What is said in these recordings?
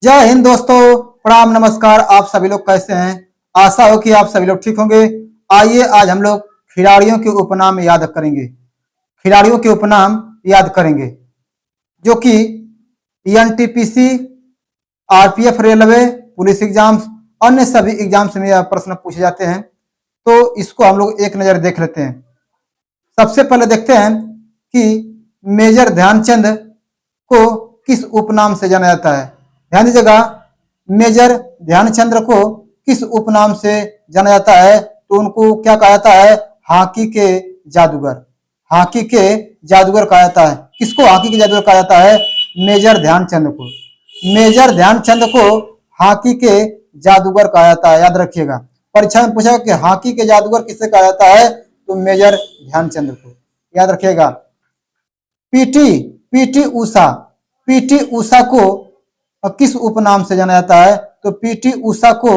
जय हिंद दोस्तों, प्रणाम नमस्कार। आप सभी लोग कैसे हैं? आशा हो कि आप सभी लोग ठीक होंगे। आइए आज हम लोग खिलाड़ियों के उपनाम याद करेंगे। खिलाड़ियों के उपनाम याद करेंगे जो कि NTPC, RPF, railway, police exams, अन्य सभी एग्जाम्स में यह प्रश्न पूछे जाते हैं। तो इसको हम लोग एक नजर देख लेते हैं। सबसे पहले देखते हैं कि मेजर ध्यानचंद को किस उपनाम से जाना जाता है। ध्यान दीजिएगा, मेजर ध्यानचंद को किस उपनाम से जाना जाता है? तो उनको क्या कहा जाता है? हॉकी के जादूगर। हॉकी के जादूगर कहा जाता है। किसको हॉकी के जादूगर कहा जाता है? मेजर ध्यानचंद को। मेजर ध्यानचंद को हॉकी के जादूगर कहा जाता है। याद रखिएगा, परीक्षा में पूछा कि हॉकी के जादूगर किसे कहा जाता है? तो मेजर ध्यानचंद को। याद रखिएगा। PT PT Usha, PT Usha को किस उपनाम से जाना जाता है? तो पीटी उषा को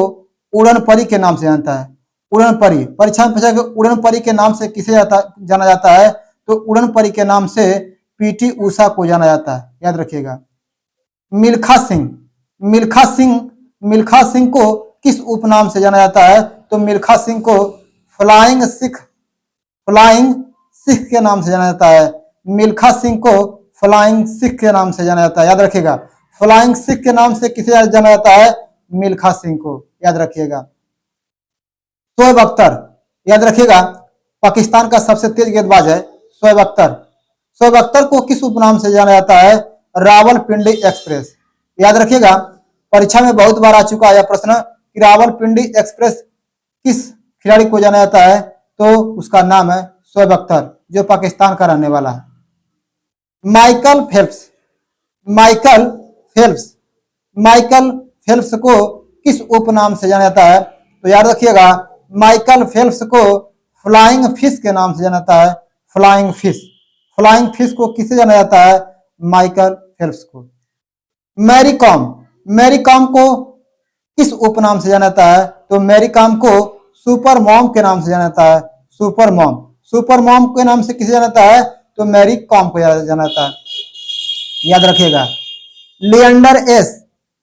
उड़न परी के नाम से जानता है। उड़न परी, परीक्षा में पूछा कि उड़न परी के नाम से किसे जाना जाता है? तो उड़न परी के नाम से पीटी उषा को जाना जाता है। याद रखिएगा। मिल्खा सिंह, मिल्खा सिंह, मिल्खा सिंह को किस उपनाम से जाना जाता है? तो मिल्खा सिंह को फ्लाइंग सिख, फ्लाइंग सिख के नाम से जाना जाता है। मिल्खा सिंह को फ्लाइंग सिख के नाम से जाना जाता है। याद रखिएगा, फ्लाइंग सिख के नाम से किसे जाना जाता है? मिल्खा सिंह को। याद रखिएगा। शोएब अख्तर, याद रखिएगा, पाकिस्तान का सबसे तेज गेंदबाज है शोएब अख्तर। शोएब अख्तर को किस उपनाम से जाना जाता है? रावलपिंडी एक्सप्रेस। याद रखिएगा, परीक्षा में बहुत बार आ चुका है यह प्रश्न कि रावलपिंडी एक्सप्रेस किस खिलाड़ी को जाना जाता है? तो उसका नाम है शोएब अख्तर, जो पाकिस्तान का रहने वाला है। Michael Phelps, Michael Phelps, Michael Phelps को किस उपनाम से जाना जाता है? तो याद रखिएगा, माइकल फेल्प्स को फ्लाइंग फिश के नाम से जाना जाता है। फ्लाइंग फिश, फ्लाइंग फिश को किसे जाना जाता है? माइकल फेल्प्स को। मैरी कॉम, मैरी कॉम को किस उपनाम से जाना जाता है? तो मैरी कॉम को सुपर मॉम के नाम से जाना जाता है। सुपर मॉम, सुपर मॉम के नाम से किसे जाना जाता है? तो मैरी कॉम को जाना जाता है। याद रखिएगा। लिएंडर एस,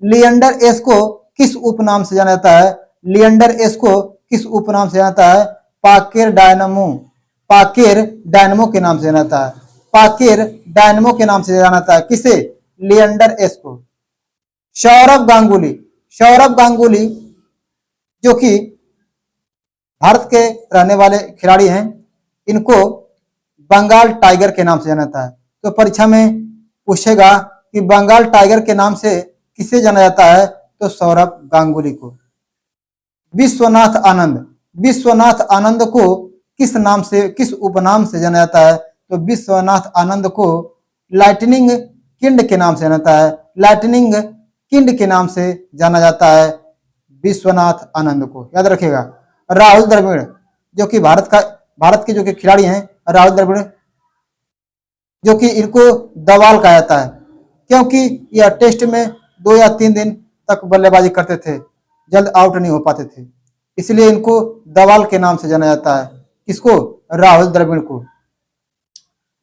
लिएंडर एस को किस उपनाम से जाना जाता है? लिएंडर एस को किस उपनाम से जाना जाता है? पाकिर डायनामो, पाकिर डायनामो के नाम से जाना जाता है। पाकिर डायनामो के नाम से जाना जाता है। किसे? लिएंडर एस को। सौरव गांगुली, सौरव गांगुली जो कि भारत के रहने वाले खिलाड़ी हैं, इनको बंगाल टाइगर के नाम से जाना जाता है। तो परीक्षा में पूछेगा कि बंगाल टाइगर के नाम से किसे जाना जाता है? तो सौरव गांगुली को। विश्वनाथ आनंद, विश्वनाथ आनंद को किस नाम से, किस उपनाम से जाना जाता है? तो विश्वनाथ आनंद को लाइटनिंग किंड के नाम से जाना जाता है। लाइटनिंग किंड के नाम से जाना जाता है विश्वनाथ आनंद को। याद रखिएगा। राहुल द्रविड़ जो कि भारत के जो कि खिलाड़ी हैं, राहुल द्रविड़, जो कि इनको दवाल कहा जाता है क्योंकि यह टेस्ट में 2 या 3 दिन तक बल्लेबाजी करते थे, जल्द आउट नहीं हो पाते थे, इसलिए इनको दवाल के नाम से जाना जाता है। किसको? राहुल द्रविड़ को।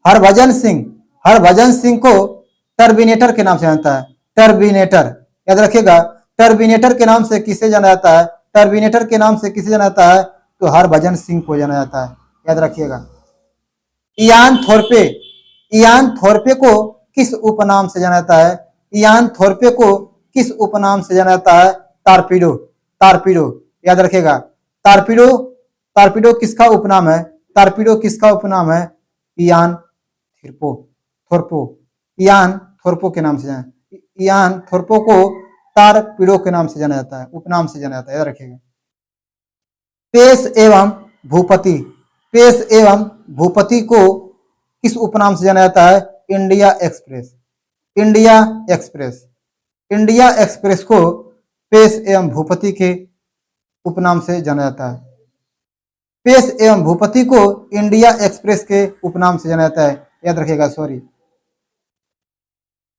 हरभजन सिंह, हरभजन सिंह को टर्मिनेटर के नाम से जाना जाता है। टर्मिनेटर, याद रखिएगा, टर्मिनेटर के नाम से किसे जाना जाता है? टर्मिनेटर के नाम से किसे जाना जाता है? तो हरभजन सिंह को जाना जाता है। याद रखिएगा। इयान थोरपे, इयान थोरपे को किस उपनाम से जाना जाता है? इयान थोरपे को किस उपनाम से जाना जाता है? Torpedo, torpedo. याद रखिएगा। टारपीडो, टारपीडो किसका उपनाम है? टारपीडो किसका उपनाम है? इयान थोरपो, थोरपो, इयान थोरपो के नाम से जाना, इयान थोरपो को टारपीडो के नाम से जाना जाता है, उपनाम से जाना जाता है। याद रखिएगा। पेस एवं भूपति, पेस एवं भूपति को किस उपनाम से जाना जाता है? India express, India express, India express को पेस एवं भूपति के उपनाम से जाना जाता है। पेस एवं भूपति को इंडिया एक्सप्रेस के उपनाम से जाना जाता है। याद रखिएगा। सॉरी,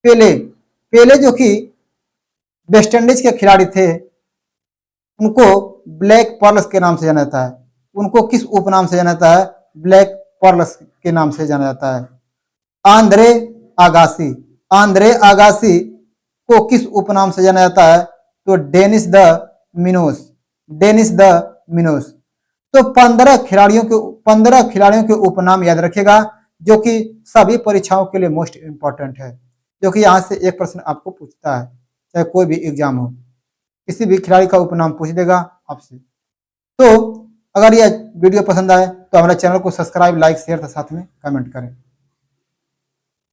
पेले, पेले जो कि वेस्ट इंडीज के खिलाड़ी थे, उनको ब्लैक पर्ल्स के नाम से जाना जाता है। उनको किस उपनाम से जाना जाता है? ब्लैक पर्ल्स के नाम से जाना जाता है। आंद्रे आगासी, आंद्रे आगासी को किस उपनाम से जाना जाता है? तो Dennis the Minos, Dennis the Minos. तो 15 खिलाड़ियों के उपनाम याद रखिएगा, जो कि सभी परीक्षाओं के लिए मोस्ट इंपॉर्टेंट है, जो कि यहाँ से एक प्रश्न आपको पूछता है, चाहे कोई भी एग्जाम हो, किसी भी खिलाड़ी का उपनाम पूछ देगा आपसे। तो अगर यह वीडियो पसंद आए तो हमारे चैनल को सब्सक्राइब, लाइक, शेयर तथा साथ में कमेंट करें।